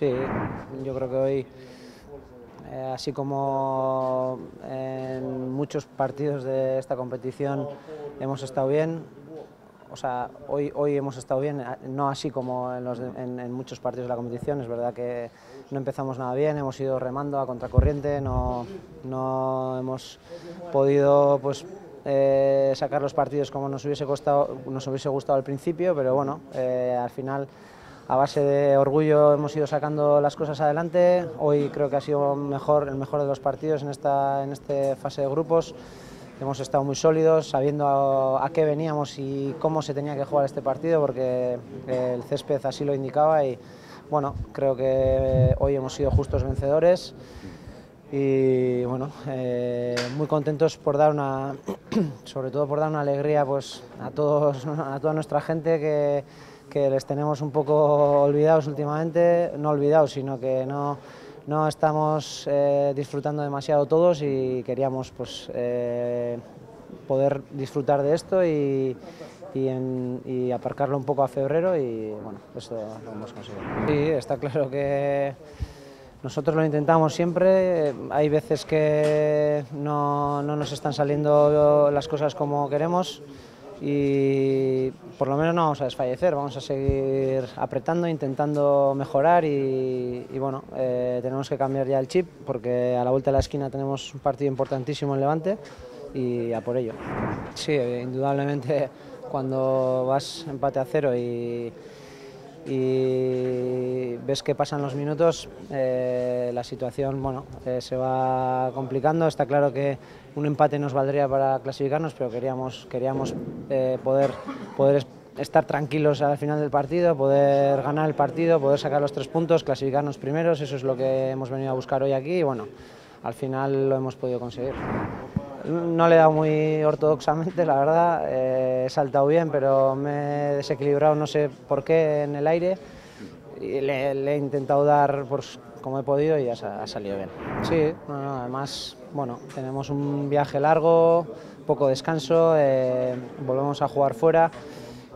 Sí, yo creo que hoy, así como en muchos partidos de esta competición hemos estado bien, o sea, hoy hemos estado bien, no así como en muchos partidos de la competición. Es verdad que no empezamos nada bien, hemos ido remando a contracorriente, no hemos podido pues, sacar los partidos como nos hubiese gustado al principio, pero bueno, al final, a base de orgullo, hemos ido sacando las cosas adelante. Hoy creo que ha sido el mejor de los partidos en esta fase de grupos. Hemos estado muy sólidos, sabiendo a qué veníamos y cómo se tenía que jugar este partido, porque el césped así lo indicaba. Y bueno, creo que hoy hemos sido justos vencedores y bueno, muy contentos por dar sobre todo por dar una alegría pues a toda nuestra gente que les tenemos un poco olvidados últimamente. No olvidados, sino que no estamos disfrutando demasiado todos, y queríamos pues poder disfrutar de esto y aparcarlo un poco a febrero, y bueno, eso lo hemos conseguido. Sí, está claro que nosotros lo intentamos siempre. Hay veces que no nos están saliendo las cosas como queremos, y por lo menos no vamos a desfallecer, vamos a seguir apretando, intentando mejorar y bueno, tenemos que cambiar ya el chip, porque a la vuelta de la esquina tenemos un partido importantísimo en Levante y a por ello. Sí, indudablemente, cuando vas empate a 0 y ves que pasan los minutos, la situación se va complicando. Está claro que un empate nos valdría para clasificarnos, pero queríamos poder estar tranquilos al final del partido, poder ganar el partido, poder sacar los 3 puntos, clasificarnos primeros. Eso es lo que hemos venido a buscar hoy aquí y bueno, al final lo hemos podido conseguir. No le he dado muy ortodoxamente, la verdad. He saltado bien, pero me he desequilibrado, no sé por qué, en el aire. Y le he intentado dar pues, como he podido, y ha salido bien. Sí, además, bueno, tenemos un viaje largo, poco descanso, volvemos a jugar fuera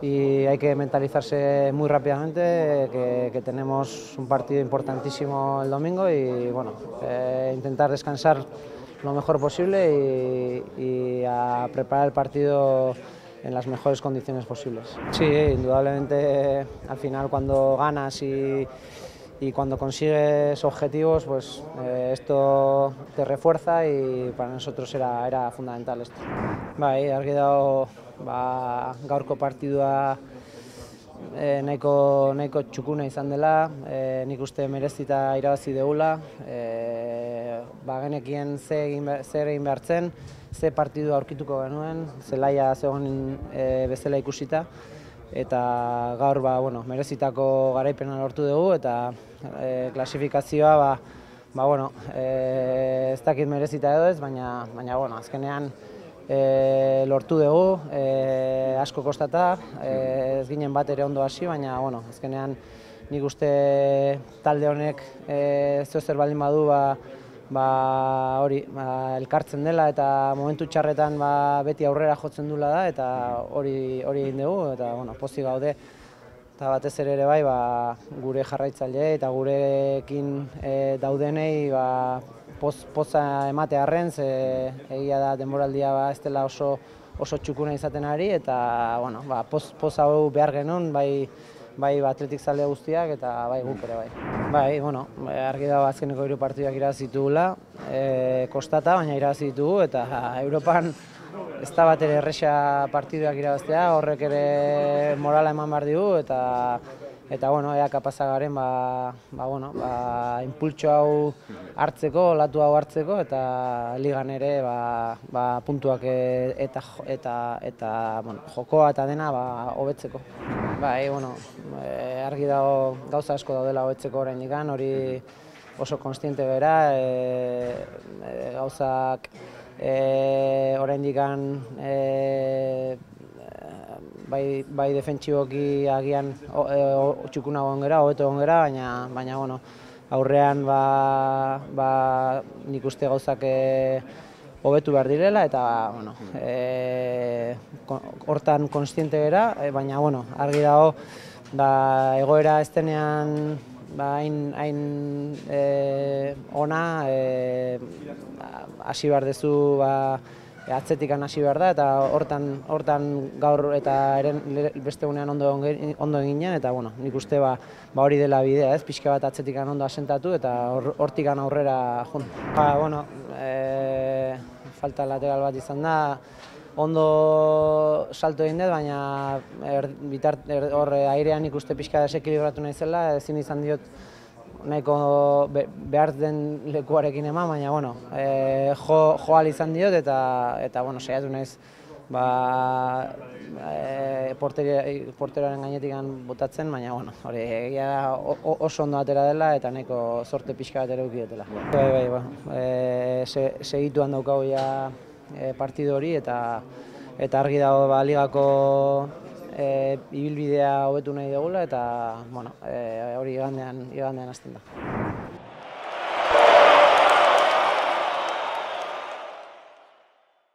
y hay que mentalizarse muy rápidamente que tenemos un partido importantísimo el domingo, y bueno, intentar descansar lo mejor posible y a preparar el partido en las mejores condiciones posibles. Sí, indudablemente, al final, cuando ganas y cuando consigues objetivos, pues esto te refuerza, y para nosotros era fundamental esto. Bai, argi dago, gaurko partidua nahiko txukuna izan dela. Nik uste merezita irabazi dugula. Genekien zer egin behar zen, ze partidu aurkituko genuen, zelaia zegoen bezala ikusita, eta gaur merezitako garaipena lortu dugu, eta klasifikazioa ez dakit merezita edo ez, baina azkenean lortu dugu, asko kostata, ez ginen bat ere ondo hasi, baina azkenean nik uste talde honek zer baldin badu elkartzen dela, eta momentu txarretan beti aurrera jotzen duela da, eta hori egin dugu, eta pozik gaude. Eta batez ere bai, gure jarraitzaileei eta gurekin daudenei poza emate ze egia da denboraldia ez dela oso txukuna izaten ari, eta poz hau behar genuen, bai atletik zalde guztiak eta bai guk ere bai. Bai, argi dago azkeneko 3 partiduak irabazi ditugula, kostata, baina irabazi ditugu, eta Europan ez da bat ere erresa partiduak irabaztea, horrek ere morala eman behar digu, eta ea kapazak garen inpultso hau hartzeko, olatu hau hartzeko, eta ligan ere puntuak eta jokoa eta dena hobetzeko. Bai, argi dago gauza asko daudela hobetzeko oraindik, hori oso konstiente gara, gauzak oraindik bai defentsiboki agian txukuna egon gara, hobeto egon gara, baina aurrean nik uste gauzak hobetu behar direla, eta hortan konstiente gara, baina argi dago egoera ez denean hain ona, hasi behar duzu atzetikan hasi behar da, eta hortan gaur eta beste gunean ondo eginen, eta bueno, nik uste hori dela bidea, pixka bat atzetikan ondo asentatu eta hortikan aurrera jun. Bueno, falta lateral bat izan da, ondo salto egin dut, baina hor airean ikuste pixka desekilibratu nahi zela, ezin izan diot nahiko behar den lekuarekin eman, baina bueno, jo ahal izan diot eta bueno, saiatu naiz porteroaren gainetik botatzen, baina bueno, hori egia da oso ondo atera dela eta nahiko zorte pixka bat ere eduki dutela. Segituan daukagu ja partidu hori eta argi dago ligako ibilbidea hobetu nahi dugula eta bueno, hori igandean hasten da.